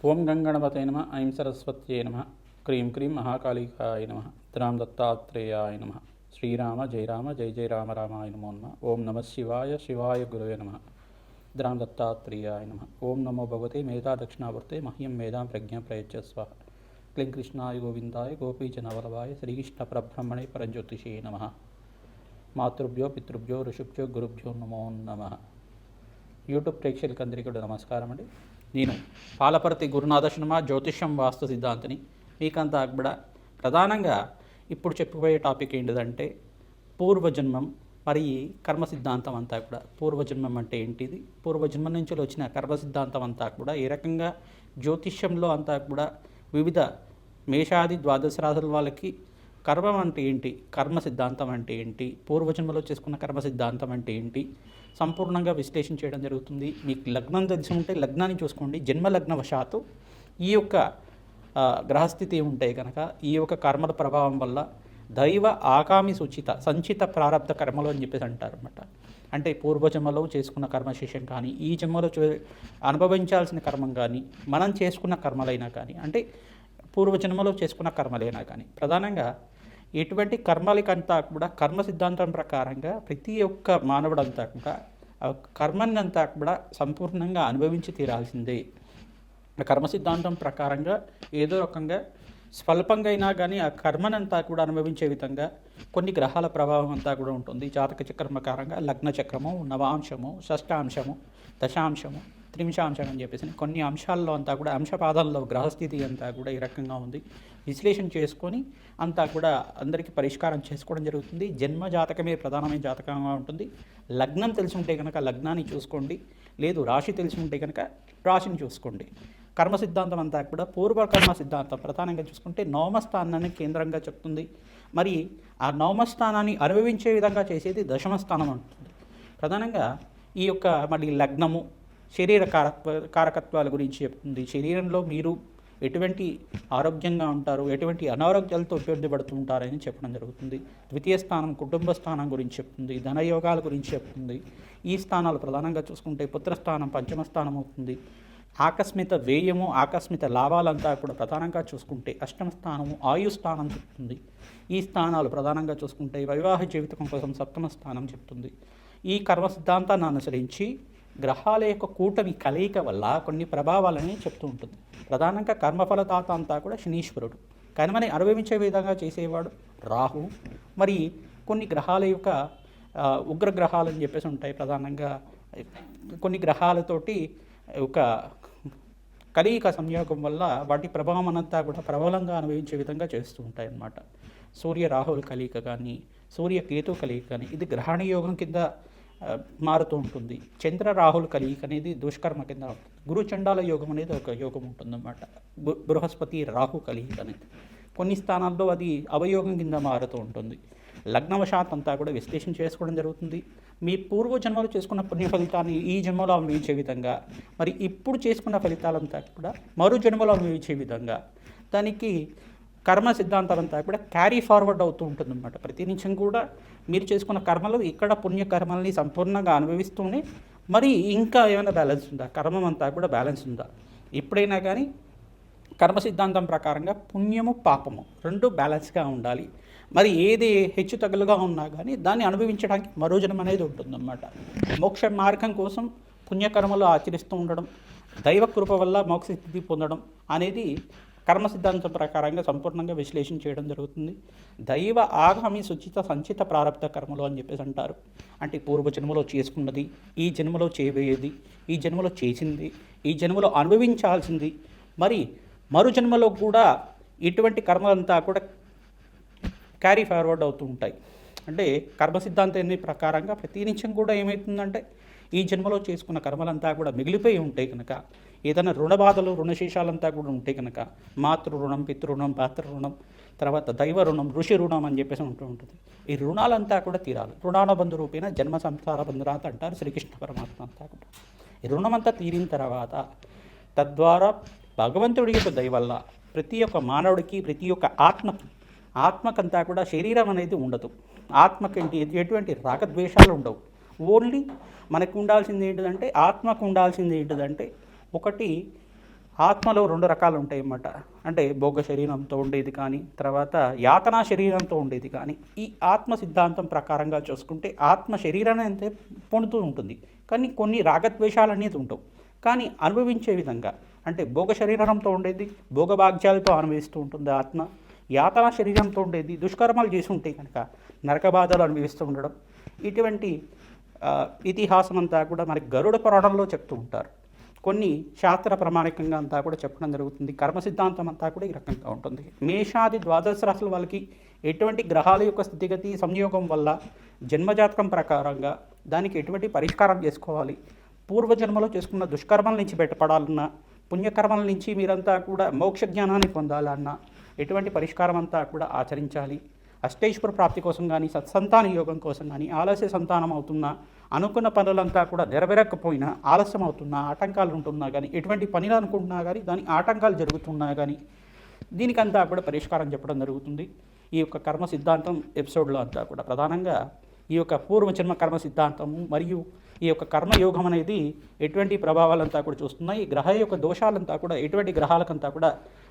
ఓం గంగణపతే నమ ఐం సరస్వత్యే నమ క్రీం క్రీం మహాకాళికాయ నమ రామ దత్తాత్రేయాయ నమ శ్రీరామ జయ రామ జయ జయ రామ రామాయ నమో నమ ఓం నమ శివాయ శివాయ గురవే నమ రామ దత్తాత్రేయాయ నమ ఓం నమో భగవతే మేధా దక్షిణావర్తే మహ్యం మేధాం ప్రజ్ఞా ప్రయచ్చస్వ క్లీం కృష్ణాయ గోవిందాయ గోపీజనవల్లభాయ శ్రీకృష్ణ పరబ్రహ్మణే పరంజ్యోతిషే నమ మాతృభ్యో పితృభ్యో ఋషుభ్యో గురుభ్యో నమో నమ. యూట్యూబ్ ప్రేక్షకులకు అందరికీ కూడా నమస్కారం అండి. నేను పాలపర్తి గురునాథ శర్మ జ్యోతిష్యం వాస్తు సిద్ధాంతిని. మీకంతా కూడా ప్రధానంగా ఇప్పుడు చెప్పబోయే టాపిక్ ఏంటిదంటే పూర్వజన్మం మరి కర్మ సిద్ధాంతం అంతా కూడా. పూర్వజన్మం అంటే ఏంటిది, పూర్వజన్మం నుంచి వచ్చిన కర్మ సిద్ధాంతం అంతా కూడా ఏ రకంగా జ్యోతిష్యంలో అంతా కూడా వివిధ మేషాది ద్వాదశ రాశుల వాళ్ళకి కర్మం అంటే ఏంటి, కర్మ సిద్ధాంతం అంటే ఏంటి, పూర్వజన్మలో చేసుకున్న కర్మ సిద్ధాంతం అంటే ఏంటి సంపూర్ణంగా విశ్లేషణ చేయడం జరుగుతుంది. మీకు లగ్నం తెలిసి ఉంటే లగ్నాన్ని చూసుకోండి. జన్మ లగ్నవశాత్తు ఈ యొక్క గ్రహస్థితి ఉంటాయి కనుక ఈ యొక్క కర్మల ప్రభావం వల్ల దైవ ఆగామి సూచిత సంచిత ప్రారంభ కర్మలు అని చెప్పేసి అంటారు అన్నమాట. అంటే పూర్వజన్మలో చేసుకున్న కర్మశేషం కానీ ఈ జన్మలో అనుభవించాల్సిన కర్మం కానీ మనం చేసుకున్న కర్మలైనా కానీ అంటే పూర్వజన్మలో చేసుకున్న కర్మలైనా కానీ ప్రధానంగా ఎటువంటి కర్మలకంతా కూడా కర్మ సిద్ధాంతం ప్రకారంగా ప్రతి ఒక్క మానవుడంతా కూడా కర్మనంతా కూడా సంపూర్ణంగా అనుభవించి తీరాల్సిందే. కర్మ సిద్ధాంతం ప్రకారంగా ఏదో రకంగా స్వల్పంగా అయినా కానీ ఆ కర్మనంతా కూడా అనుభవించే విధంగా కొన్ని గ్రహాల ప్రభావం అంతా కూడా ఉంటుంది. జాతక చక్రం ప్రకారంగా లగ్న చక్రము, నవాంశము, షష్టాంశము, దశాంశము, త్రింశాంశం అని చెప్పేసి కొన్ని అంశాల్లో అంతా కూడా అంశపాదాల్లో గ్రహస్థితి అంతా కూడా ఈ రకంగా ఉంది. విశ్లేషణ చేసుకొని అంతా కూడా అందరికీ పరిష్కారం చేసుకోవడం జరుగుతుంది. జన్మ జాతకమే ప్రధానమైన జాతకంగా ఉంటుంది. లగ్నం తెలిసి ఉంటే కనుక లగ్నాన్ని చూసుకోండి, లేదు రాశి తెలిసి ఉంటే కనుక రాశిని చూసుకోండి. కర్మ సిద్ధాంతం అంతా కూడా పూర్వకర్మ సిద్ధాంతం ప్రధానంగా చూసుకుంటే నవమస్థానాన్ని కేంద్రంగా చెప్తుంది. మరి ఆ నవమస్థానాన్ని అనుభవించే విధంగా చేసేది దశమస్థానం ఉంటుంది. ప్రధానంగా ఈ యొక్క మరి లగ్నము శరీర కారకత్వాల గురించి చెప్తుంది. శరీరంలో మీరు ఎటువంటి ఆరోగ్యంగా ఉంటారు, ఎటువంటి అనారోగ్యాలతో ఇబ్బంది పడుతూ ఉంటారని చెప్పడం జరుగుతుంది. ద్వితీయ స్థానం కుటుంబ స్థానం గురించి చెప్తుంది, ధనయోగాల గురించి చెప్తుంది. ఈ స్థానాలు ప్రధానంగా చూసుకుంటే పుత్రస్థానం పంచమ స్థానం అవుతుంది. ఆకస్మిక వ్యయము ఆకస్మిక లాభాలంతా కూడా ప్రధానంగా చూసుకుంటే అష్టమ స్థానము ఆయుస్థానం చెప్తుంది. ఈ స్థానాలు ప్రధానంగా చూసుకుంటే వివాహ జీవితం కోసం సప్తమ స్థానం చెప్తుంది. ఈ కర్మ సిద్ధాంతాన్ని అనుసరించి గ్రహాల యొక్క కూటమి కలయిక వల్ల కొన్ని ప్రభావాలని చెప్తూ ఉంటుంది. ప్రధానంగా కర్మఫలదాత అంతా కూడా శనీశ్వరుడు, కర్మని అనుభవించే విధంగా చేసేవాడు రాహు. మరి కొన్ని గ్రహాల యొక్క ఉగ్రగ్రహాలు అని చెప్పేసి ఉంటాయి. ప్రధానంగా కొన్ని గ్రహాలతోటి ఒక కలయిక సంయోగం వల్ల వాటి ప్రభావం అంతా కూడా ప్రబలంగా అనుభవించే విధంగా చేస్తూ ఉంటాయి అన్నమాట. సూర్య రాహుల కలయిక కానీ సూర్య కేతు కలయిక కానీ ఇది గ్రహణ యోగం కింద మారుతూ ఉంటుంది. చంద్ర రాహుల్ కలయిక అనేది దుష్కర్మ కింద ఉంటుంది. గురు చండాల యోగం అనేది ఒక యోగం ఉంటుందన్నమాట. బృహస్పతి రాహు కలయిక అనేది కొన్ని స్థానాల్లో అది అవయోగం కింద మారుతూ ఉంటుంది. లగ్నవశాత్ అంతా కూడా విశ్లేషణ చేసుకోవడం జరుగుతుంది. మీ పూర్వజన్మలు చేసుకున్న పుణ్య ఫలితాన్ని ఈ జన్మలో అనుభవించే విధంగా, మరి ఇప్పుడు చేసుకున్న ఫలితాలంతా కూడా మరో జన్మలో అనుభవించే విధంగా దానికి కర్మ సిద్ధాంతం అంతా కూడా క్యారీ ఫార్వర్డ్ అవుతూ ఉంటుందన్నమాట. ప్రతి నిమిషం కూడా మీరు చేసుకున్న కర్మలు ఇక్కడ పుణ్యకర్మల్ని సంపూర్ణంగా అనుభవిస్తూనే మరి ఇంకా ఏమైనా బ్యాలెన్స్ ఉందా, కర్మం అంతా కూడా బ్యాలెన్స్ ఉందా. ఎప్పుడైనా కానీ కర్మ సిద్ధాంతం ప్రకారంగా పుణ్యము పాపము రెండు బ్యాలెన్స్గా ఉండాలి. మరి ఏది హెచ్చు తగులుగా ఉన్నా కానీ దాన్ని అనుభవించడానికి మరో జన్మ అనేది ఉంటుందన్నమాట. మోక్ష మార్గం కోసం పుణ్యకర్మలు ఆచరిస్తూ ఉండడం, దైవ కృప వల్ల మోక్ష స్థితి పొందడం అనేది కర్మ సిద్ధాంతం ప్రకారంగా సంపూర్ణంగా విశ్లేషణ చేయడం జరుగుతుంది. దైవ ఆగామి సుచిత సంచిత ప్రారంభ కర్మలు అని చెప్పేసి అంటారు. అంటే పూర్వజన్మలో చేసుకున్నది, ఈ జన్మలో చేయబోయేది, ఈ జన్మలో చేసింది, ఈ జన్మలో అనుభవించాల్సింది, మరి మరు జన్మలో కూడా ఇటువంటి కర్మలంతా కూడా క్యారీ ఫార్వర్డ్ అవుతూ ఉంటాయి. అంటే కర్మ సిద్ధాంతం ప్రకారంగా ప్రతి నిమిషం కూడా ఏమవుతుందంటే ఈ జన్మలో చేసుకున్న కర్మలంతా కూడా మిగిలిపోయి ఉంటాయి కనుక ఏదైనా రుణబాధలు రుణశేషాలంతా కూడా ఉంటాయి కనుక మాతృ రుణం, పితృ పాత్ర రుణం, తర్వాత దైవ రుణం, ఋషి రుణం అని చెప్పేసి ఉంటుంది. ఈ రుణాలంతా కూడా తీరాలి. రుణానుబంధు రూపేణ జన్మ సంసార బంధురాత అంటారు శ్రీకృష్ణ పరమాత్మ అంతా కూడా. ఈ రుణమంతా తీరిన తర్వాత తద్వారా భగవంతుడి యొక్క దయ వల్ల ప్రతి ఒక్క మానవుడికి ప్రతి ఒక్క ఆత్మకంతా కూడా శరీరం అనేది ఉండదు. ఆత్మకి ఎటువంటి రాగద్వేషాలు ఉండవు. ఓన్లీ మనకు ఉండాల్సింది ఏంటిదంటే ఆత్మకు ఉండాల్సింది ఏంటిదంటే ఒకటి ఆత్మలో రెండు రకాలు ఉంటాయి అన్నమాట. అంటే భోగ శరీరంతో ఉండేది కానీ, తర్వాత యాతనా శరీరంతో ఉండేది కానీ. ఈ ఆత్మ సిద్ధాంతం ప్రకారంగా చూసుకుంటే ఆత్మ శరీరాన్ని అంతే పొందుతూ ఉంటుంది, కానీ కొన్ని రాగద్వేషాలు అనేది ఉండవు. కానీ అనుభవించే విధంగా అంటే భోగ శరీరంతో ఉండేది భోగభాగ్యాలతో అనుభవిస్తూ ఉంటుంది ఆత్మ. యాతనా శరీరంతో ఉండేది దుష్కర్మాలు చేసి ఉంటే కనుక నరక బాధలు అనుభవిస్తూ ఉండడం. ఇటువంటి ఇతిహాసం అంతా కూడా మనకి గరుడ పురాణంలో చెప్తూ ఉంటారు. కొన్ని శాస్త్ర ప్రామాణికంగా అంతా కూడా చెప్పడం జరుగుతుంది. కర్మ సిద్ధాంతం అంతా కూడా ఈ రకంగా ఉంటుంది. మేషాది ద్వాదశ రాశుల వాళ్ళకి ఎటువంటి గ్రహాల యొక్క స్థితిగతి సంయోగం వల్ల జన్మజాతకం ప్రకారంగా దానికి ఎటువంటి పరిష్కారం చేసుకోవాలి, పూర్వజన్మలో చేసుకున్న దుష్కర్మల నుంచి బయటపడాలన్నా, పుణ్యకర్మల నుంచి మీరంతా కూడా మోక్ష జ్ఞానాన్ని పొందాలన్నా ఎటువంటి పరిష్కారం అంతా కూడా ఆచరించాలి. అష్టైశ్వర ప్రాప్తి కోసం కానీ, సత్సంతాన యోగం కోసం కానీ, ఆలస్య సంతానం అవుతున్నా, అనుకున్న పనులంతా కూడా నెరవేరకపోయినా, ఆలస్యం అవుతున్నా, ఆటంకాలు ఉంటున్నా కానీ, ఎటువంటి పనిలు అనుకుంటున్నా కానీ దాని ఆటంకాలు జరుగుతున్నా కానీ దీనికంతా కూడా పరిష్కారం చెప్పడం జరుగుతుంది. ఈ యొక్క కర్మ సిద్ధాంతం ఎపిసోడ్లో అంతా కూడా ప్రధానంగా ఈ యొక్క పూర్వజన్మ కర్మ సిద్ధాంతము మరియు ఈ యొక్క కర్మయోగం అనేది ఎటువంటి ప్రభావాలంతా కూడా చూస్తున్నాయి. ఈ గ్రహ యొక్క దోషాలంతా కూడా ఎటువంటి గ్రహాలకంతా కూడా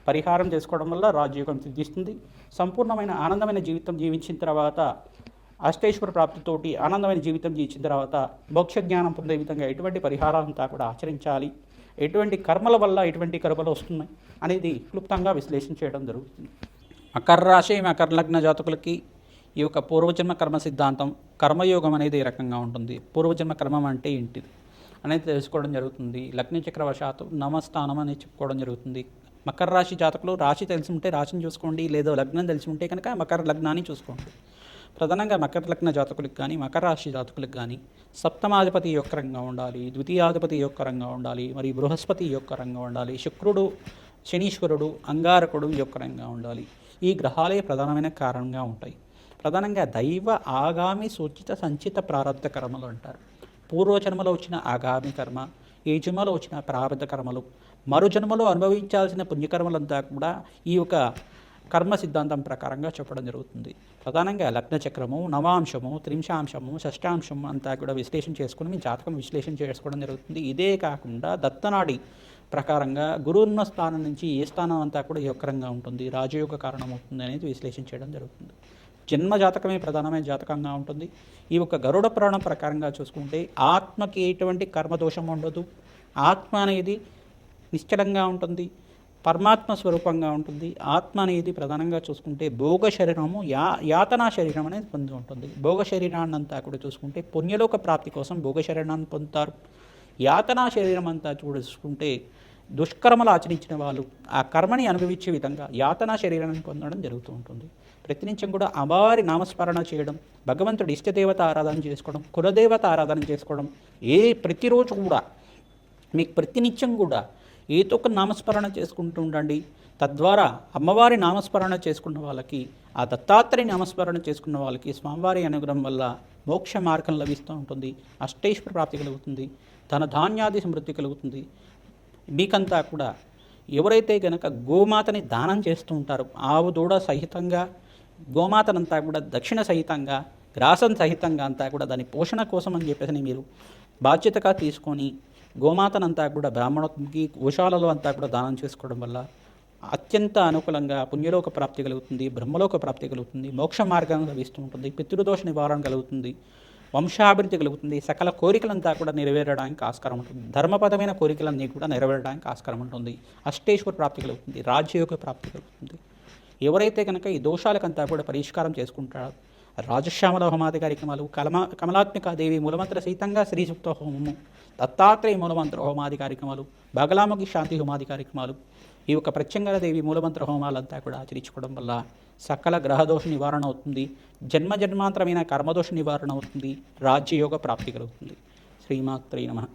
పరిహారం చేసుకోవడం వల్ల రాజయోగం సిద్ధిస్తుంది. సంపూర్ణమైన ఆనందమైన జీవితం జీవించిన తర్వాత, అష్టైశ్వర ప్రాప్తితోటి ఆనందమైన జీవితం జీవించిన తర్వాత మోక్ష జ్ఞానం పొందే విధంగా ఎటువంటి పరిహారాలంతా కూడా ఆచరించాలి, ఎటువంటి కర్మల వల్ల ఎటువంటి కర్మలు వస్తున్నాయి అనేది క్లుప్తంగా విశ్లేషణ చేయడం జరుగుతుంది. మకర రాశి మకర లగ్న జాతకులకి ఈ యొక్క పూర్వజన్మ కర్మ సిద్ధాంతం, కర్మయోగం అనేది ఈ రకంగా ఉంటుంది. పూర్వజన్మ కర్మం అంటే ఏంటిది అనేది తెలుసుకోవడం జరుగుతుంది. లగ్న చక్రవశాత్తు నవస్థానం అనేది చెప్పుకోవడం జరుగుతుంది. మకర రాశి జాతకులు రాశి తెలిసి ఉంటే రాశిని చూసుకోండి, లేదా లగ్నం తెలిసి ఉంటే కనుక మకర లగ్నాన్ని చూసుకోండి. ప్రధానంగా మకర లగ్న జాతకులకు కానీ, మకర రాశి జాతకులకు కానీ సప్తమాధిపతి యొక్క రంగా ఉండాలి, ద్వితీయాధిపతి యొక్క రంగా ఉండాలి, మరియు బృహస్పతి యొక్క రంగా ఉండాలి, శుక్రుడు, శనీశ్వరుడు, అంగారకుడు యొక్క రంగా ఉండాలి. ఈ గ్రహాలే ప్రధానమైన కారణంగా ఉంటాయి. ప్రధానంగా దైవ ఆగామి సూచిత సంచిత ప్రారంధ కర్మలు అంటారు. పూర్వజన్మలో వచ్చిన ఆగామి కర్మ, ఈ జన్మలో వచ్చిన ప్రారంధ కర్మలు, మరో జన్మలో అనుభవించాల్సిన పుణ్యకర్మలంతా కూడా ఈ యొక్క కర్మ సిద్ధాంతం ప్రకారంగా చెప్పడం జరుగుతుంది. ప్రధానంగా లగ్న చక్రము, నవాంశము, త్రింశాంశము, షష్టాంశము అంతా కూడా విశ్లేషణ చేసుకుని మీ జాతకం విశ్లేషణ చేసుకోవడం జరుగుతుంది. ఇదే కాకుండా దత్తనాడి ప్రకారంగా గురువున్న స్థానం నుంచి ఏ స్థానం అంతా కూడా యొక్కరంగా ఉంటుంది, రాజయోగ కారణం అవుతుంది అనేది విశ్లేషణ చేయడం జరుగుతుంది. జన్మ జాతకమే ప్రధానమైన జాతకంగా ఉంటుంది. ఈ యొక్క గరుడ పురాణం ప్రకారంగా చూసుకుంటే ఆత్మకి ఎటువంటి కర్మదోషం ఉండదు. ఆత్మ అనేది నిశ్చలంగా ఉంటుంది, పరమాత్మ స్వరూపంగా ఉంటుంది. ఆత్మ అనేది ప్రధానంగా చూసుకుంటే భోగ శరీరము, యాతనా శరీరం అనేది పొంది ఉంటుంది. భోగ శరీరాన్ని అంతా కూడా చూసుకుంటే పుణ్యలోక ప్రాప్తి కోసం భోగ శరీరాన్ని పొందుతారు. యాతనా శరీరం అంతా చూసుకుంటే దుష్కర్మలు ఆచరించిన వాళ్ళు ఆ కర్మని అనుభవించే విధంగా యాతనా శరీరాన్ని పొందడం జరుగుతూ ఉంటుంది. ప్రతినిత్యం కూడా అమ్మవారి నామస్మరణ చేయడం, భగవంతుడి ఇష్టదేవత ఆరాధన చేసుకోవడం, కులదేవత ఆరాధన చేసుకోవడం, ప్రతిరోజు కూడా మీకు ప్రతినిత్యం కూడా ఏదో ఒక నామస్మరణ చేసుకుంటూ ఉండండి. తద్వారా అమ్మవారి నామస్మరణ చేసుకున్న వాళ్ళకి, ఆ దత్తాత్రేయ నామస్మరణ చేసుకున్న వాళ్ళకి స్వామివారి అనుగ్రహం వల్ల మోక్ష మార్గం లభిస్తూ ఉంటుంది, అష్టైశ్వర ప్రాప్తి కలుగుతుంది, ధన ధాన్యాది సమృద్ధి కలుగుతుంది. మీకంతా కూడా ఎవరైతే గనక గోమాతని దానం చేస్తూ ఉంటారో, ఆవు దూడ సహితంగా గోమాతనంతా కూడా దక్షిణ సహితంగా, గ్రాసం సహితంగా అంతా కూడా దాని పోషణ కోసం అని చెప్పేసి మీరు బాధ్యతగా తీసుకొని గోమాతనంతా కూడా బ్రాహ్మణునికి గోశాలలో అంతా కూడా దానం చేసుకోవడం వల్ల అత్యంత అనుకూలంగా పుణ్యలోక ప్రాప్తి కలుగుతుంది, బ్రహ్మలోక ప్రాప్తి కలుగుతుంది, మోక్ష మార్గం లభిస్తూ ఉంటుంది, పితృదోష నివారణ కలుగుతుంది, వంశాభివృద్ధి కలుగుతుంది, సకల కోరికలంతా కూడా నెరవేరడానికి ఆస్కారం ఉంటుంది, ధర్మపదమైన కోరికలన్నీ కూడా నెరవేరడానికి ఆస్కారం ఉంటుంది, అష్టేశ్వర ప్రాప్తి కలుగుతుంది, రాజ్యయోగ ప్రాప్తి కలుగుతుంది. ఎవరైతే కనుక ఈ దోషాలకంతా కూడా పరిష్కారం చేసుకుంటారో రాజశ్యామల హోమాది కార్యక్రమాలు, కమలాత్మిక దేవి మూలమంత్ర సహితంగా శ్రీసూక్త హోమము, దత్తాత్రేయ మూలమంత్ర హోమాది కార్యక్రమాలు, బగలాముఖి శాంతి హోమాది కార్యక్రమాలు, ఈ యొక్క ప్రత్యంగర దేవి మూలమంత్ర హోమాలంతా కూడా ఆచరించుకోవడం వల్ల సకల గ్రహదోష నివారణ అవుతుంది, జన్మజన్మాంతరమైన కర్మదోష నివారణ అవుతుంది, రాజ్యయోగ ప్రాప్తి కలుగుతుంది. శ్రీమాత్రే నమః.